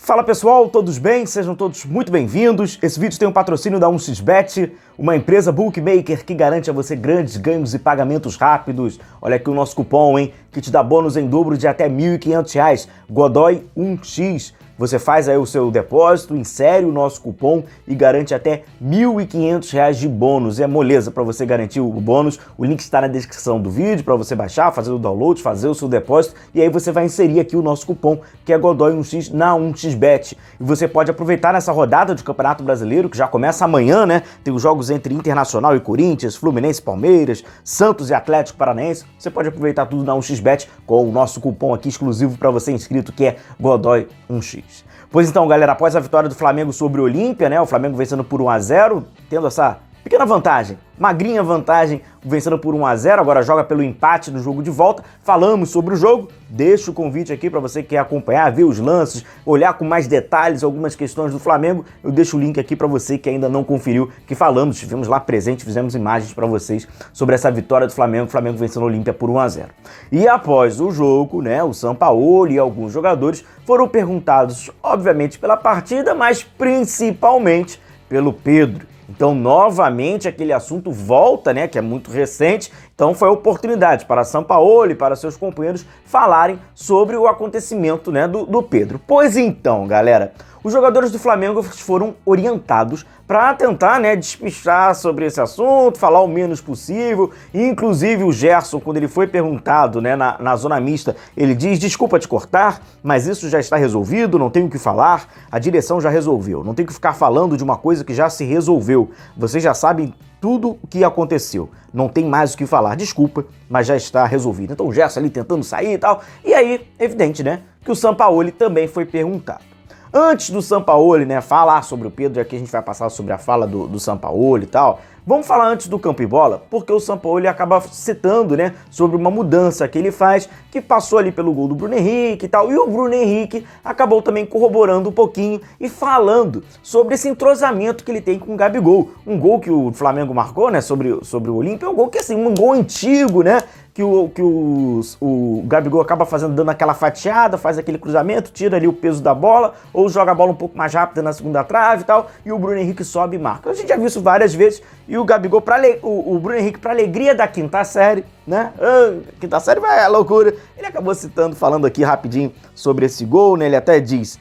Fala pessoal, todos bem? Sejam todos muito bem-vindos. Esse vídeo tem um patrocínio da 1xBet, uma empresa bookmaker que garante a você grandes ganhos e pagamentos rápidos. Olha aqui o nosso cupom, hein, que te dá bônus em dobro de até R$ 1.500, Godoy 1x. Você faz aí o seu depósito, insere o nosso cupom e garante até R$ 1.500 de bônus. É moleza para você garantir o bônus. O link está na descrição do vídeo para você baixar, fazer o download, fazer o seu depósito. E aí você vai inserir aqui o nosso cupom, que é Godoy 1x na 1xBet. E você pode aproveitar nessa rodada de Campeonato Brasileiro, que já começa amanhã, né? Tem os jogos entre Internacional e Corinthians, Fluminense e Palmeiras, Santos e Atlético Paranaense. Você pode aproveitar tudo na 1xBet com o nosso cupom aqui exclusivo para você inscrito, que é Godoy 1x. Pois então, galera, após a vitória do Flamengo sobre o Olímpia, né, o Flamengo vencendo por 1-0, tendo essa pequena vantagem, magrinha vantagem, vencendo por 1-0, agora joga pelo empate no jogo de volta. Falamos sobre o jogo, deixo o convite aqui para você que quer acompanhar, ver os lances, olhar com mais detalhes algumas questões do Flamengo. Eu deixo o link aqui para você que ainda não conferiu, que falamos, estivemos lá presente, fizemos imagens para vocês sobre essa vitória do Flamengo, o Flamengo vencendo o Olímpia por 1-0. E após o jogo, né, o Sampaoli e alguns jogadores foram perguntados, obviamente, pela partida, mas principalmente pelo Pedro. Então, novamente, aquele assunto volta, né, que é muito recente. Então, foi a oportunidade para Sampaoli e para seus companheiros falarem sobre o acontecimento, né, do Pedro. Pois então, galera, os jogadores do Flamengo foram orientados para tentar, né, despistar sobre esse assunto, falar o menos possível. E, inclusive, o Gerson, quando ele foi perguntado, né, na zona mista, ele diz: desculpa te cortar, mas isso já está resolvido, não tenho o que falar, a direção já resolveu, não tenho que ficar falando de uma coisa que já se resolveu. Vocês já sabem tudo o que aconteceu, não tem mais o que falar, desculpa, mas já está resolvido. Então o Gerson ali tentando sair e tal, e aí, evidente, né, que o Sampaoli também foi perguntado. Antes do Sampaoli, né, falar sobre o Pedro, aqui a gente vai passar sobre a fala do Sampaoli e tal, vamos falar antes do campo e bola, porque o Sampaoli acaba citando, né, sobre uma mudança que ele faz, que passou ali pelo gol do Bruno Henrique e tal, e o Bruno Henrique acabou também corroborando um pouquinho e falando sobre esse entrosamento que ele tem com o Gabigol. Um gol que o Flamengo marcou, né, sobre o Olímpia, é um gol que, assim, um gol antigo, né, que o Gabigol acaba dando aquela fatiada, faz aquele cruzamento, tira ali o peso da bola, ou joga a bola um pouco mais rápida na segunda trave e tal, e o Bruno Henrique sobe e marca. A gente já viu isso várias vezes, e o Gabigol, o Bruno Henrique, para alegria da quinta série, né, quinta série vai à loucura, ele acabou citando, falando aqui rapidinho sobre esse gol, né, ele até diz: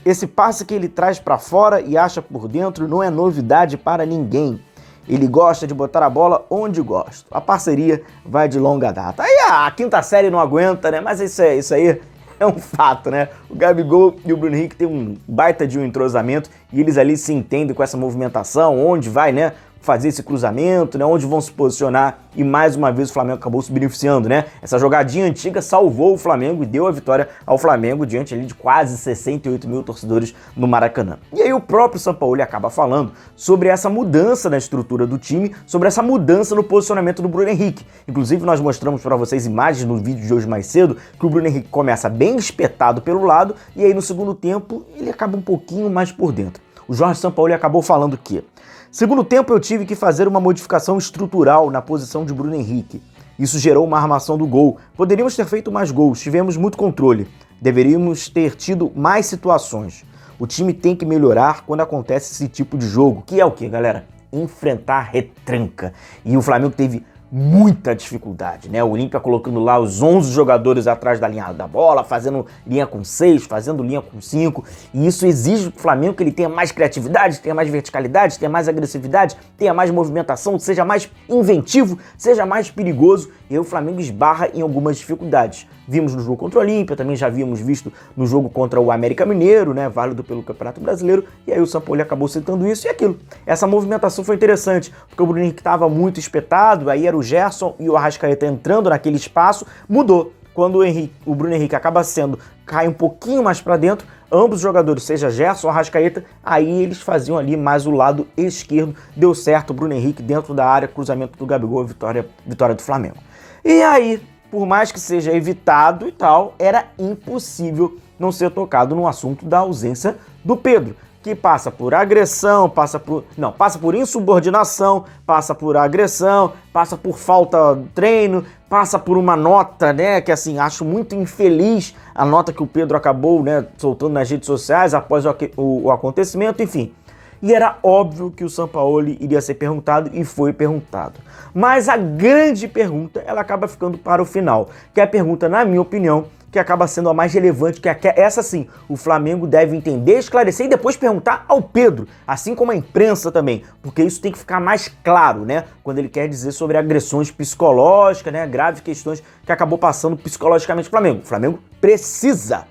esse passe que ele traz para fora e acha por dentro não é novidade para ninguém. Ele gosta de botar a bola onde gosta. A parceria vai de longa data. Aí a quinta série não aguenta, né? Mas isso aí é um fato, né? O Gabigol e o Bruno Henrique têm um baita de um entrosamento e eles ali se entendem com essa movimentação, onde vai, né, fazer esse cruzamento, né, onde vão se posicionar, e mais uma vez o Flamengo acabou se beneficiando, né? Essa jogadinha antiga salvou o Flamengo e deu a vitória ao Flamengo diante ali de quase 68 mil torcedores no Maracanã. E aí o próprio Sampaoli acaba falando sobre essa mudança na estrutura do time, sobre essa mudança no posicionamento do Bruno Henrique. Inclusive nós mostramos para vocês imagens no vídeo de hoje mais cedo, que o Bruno Henrique começa bem espetado pelo lado e aí no segundo tempo ele acaba um pouquinho mais por dentro. O Jorge Sampaoli acabou falando que: segundo tempo eu tive que fazer uma modificação estrutural na posição de Bruno Henrique. Isso gerou uma armação do gol. Poderíamos ter feito mais gols, tivemos muito controle. Deveríamos ter tido mais situações. O time tem que melhorar quando acontece esse tipo de jogo, que é o que, galera? Enfrentar retranca. E o Flamengo teve muita dificuldade, né? O Olímpia colocando lá os 11 jogadores atrás da linha da bola, fazendo linha com 6, fazendo linha com 5, e isso exige do Flamengo que ele tenha mais criatividade, tenha mais verticalidade, tenha mais agressividade, tenha mais movimentação, seja mais inventivo, seja mais perigoso, e aí o Flamengo esbarra em algumas dificuldades. Vimos no jogo contra o Olímpia, também já havíamos visto no jogo contra o América Mineiro, né, válido pelo Campeonato Brasileiro, e aí o Sampaoli acabou citando isso e aquilo. Essa movimentação foi interessante, porque o Bruno Henrique estava muito espetado, aí era o Gerson e o Arrascaeta entrando naquele espaço, mudou. Quando o Bruno Henrique cai um pouquinho mais para dentro, ambos os jogadores, seja Gerson ou Arrascaeta, aí eles faziam ali mais o lado esquerdo, deu certo, o Bruno Henrique dentro da área, cruzamento do Gabigol, vitória do Flamengo. E aí, por mais que seja evitado e tal, era impossível não ser tocado no assunto da ausência do Pedro, que passa por agressão, passa por insubordinação, passa por agressão, passa por falta de treino, passa por uma nota, né, que assim, acho muito infeliz a nota que o Pedro acabou, né, soltando nas redes sociais após o acontecimento, enfim. E era óbvio que o Sampaoli iria ser perguntado e foi perguntado. Mas a grande pergunta, ela acaba ficando para o final, que é a pergunta, na minha opinião, que acaba sendo a mais relevante, que é essa sim, o Flamengo deve entender, esclarecer e depois perguntar ao Pedro, assim como a imprensa também, porque isso tem que ficar mais claro, né, quando ele quer dizer sobre agressões psicológicas, né, graves questões que acabou passando psicologicamente o Flamengo. O Flamengo precisa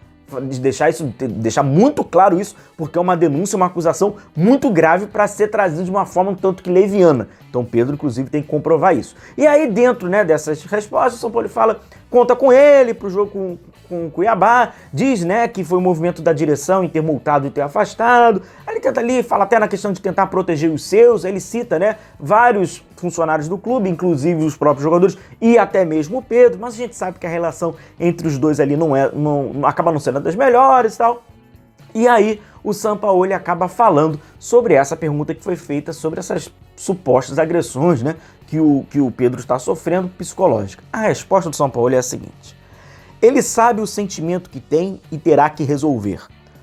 deixar muito claro isso, porque é uma denúncia, uma acusação muito grave para ser trazida de uma forma um tanto que leviana. Então Pedro, inclusive, tem que comprovar isso. E aí, dentro, né, dessas respostas, o São Paulo fala, conta com ele para o jogo com o Cuiabá, diz, né, que foi o movimento da direção em ter multado e ter afastado. Aí ele tenta ali, fala até na questão de tentar proteger os seus, aí ele cita, né, vários funcionários do clube, inclusive os próprios jogadores e até mesmo o Pedro, mas a gente sabe que a relação entre os dois ali não acaba não sendo das melhores e tal. E aí o Sampaoli acaba falando sobre essa pergunta que foi feita sobre essas supostas agressões, né, que o Pedro está sofrendo psicológica. A resposta do Sampaoli é a seguinte: ele sabe o sentimento que tem e terá que resolver.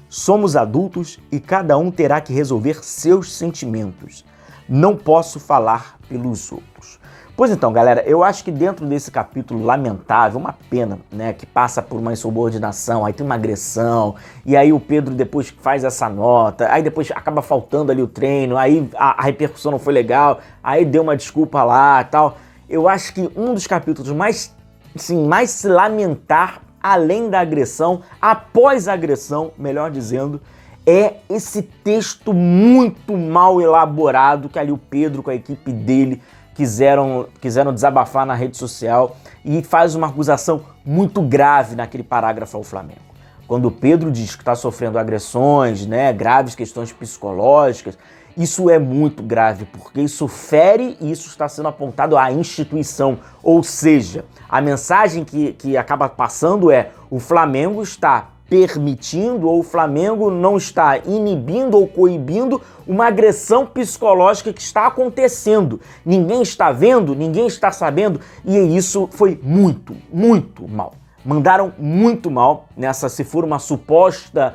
Somos adultos e cada um terá que resolver seus sentimentos. Não posso falar pelos outros. Pois então, galera, eu acho que dentro desse capítulo lamentável, uma pena, né, que passa por uma insubordinação, aí tem uma agressão, e aí o Pedro depois faz essa nota, aí depois acaba faltando ali o treino, aí a repercussão não foi legal, aí deu uma desculpa lá e tal. Eu acho que um dos capítulos mais se lamentar, além da agressão, após a agressão, melhor dizendo, é esse texto muito mal elaborado que ali o Pedro com a equipe dele quiseram desabafar na rede social e faz uma acusação muito grave naquele parágrafo ao Flamengo. Quando o Pedro diz que está sofrendo agressões, né, graves questões psicológicas, isso é muito grave, porque isso fere e isso está sendo apontado à instituição. Ou seja, a mensagem que acaba passando é: o Flamengo está permitindo ou o Flamengo não está inibindo ou coibindo uma agressão psicológica que está acontecendo. Ninguém está vendo, ninguém está sabendo, e isso foi muito, muito mal. Mandaram muito mal nessa, se for uma suposta...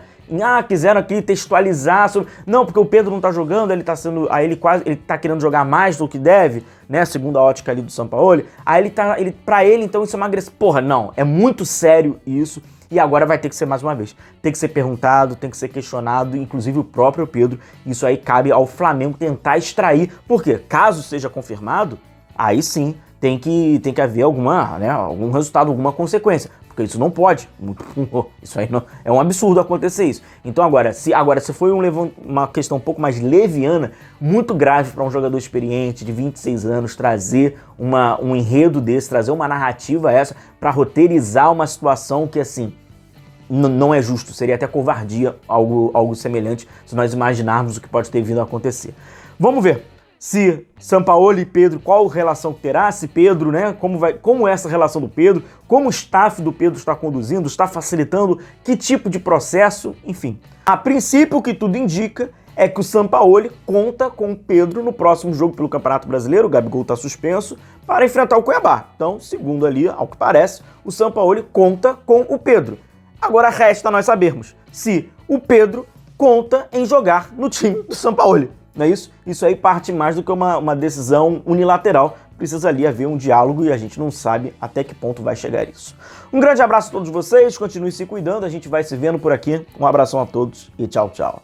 quiseram aqui textualizar sobre... Não, porque o Pedro não tá jogando, ele tá sendo... Aí ele tá querendo jogar mais do que deve, né? Segundo a ótica ali do Sampaoli. Aí pra ele, então, isso é uma agressão. Porra, não. É muito sério isso. E agora vai ter que ser mais uma vez. Tem que ser perguntado, tem que ser questionado, inclusive o próprio Pedro. Isso aí cabe ao Flamengo tentar extrair. Porque, caso seja confirmado, aí sim tem que haver algum resultado, alguma consequência. Porque isso não pode. Isso aí não, é um absurdo acontecer isso. Então agora, se foi uma questão um pouco mais leviana, muito grave para um jogador experiente de 26 anos trazer um enredo desse, trazer uma narrativa essa para roteirizar uma situação que assim não é justo, seria até covardia algo semelhante se nós imaginarmos o que pode ter vindo a acontecer. Vamos ver se Sampaoli e Pedro, qual relação que terá, se Pedro, né, como é essa relação do Pedro, como o staff do Pedro está conduzindo, está facilitando, que tipo de processo, enfim. A princípio, o que tudo indica é que o Sampaoli conta com o Pedro no próximo jogo pelo Campeonato Brasileiro, o Gabigol está suspenso, para enfrentar o Cuiabá. Então, segundo ali, ao que parece, o Sampaoli conta com o Pedro. Agora resta nós sabermos se o Pedro conta em jogar no time do Sampaoli. Não é isso? Isso aí parte mais do que uma decisão unilateral. Precisa ali haver um diálogo e a gente não sabe até que ponto vai chegar isso. Um grande abraço a todos vocês, continue se cuidando, a gente vai se vendo por aqui. Um abração a todos e tchau, tchau.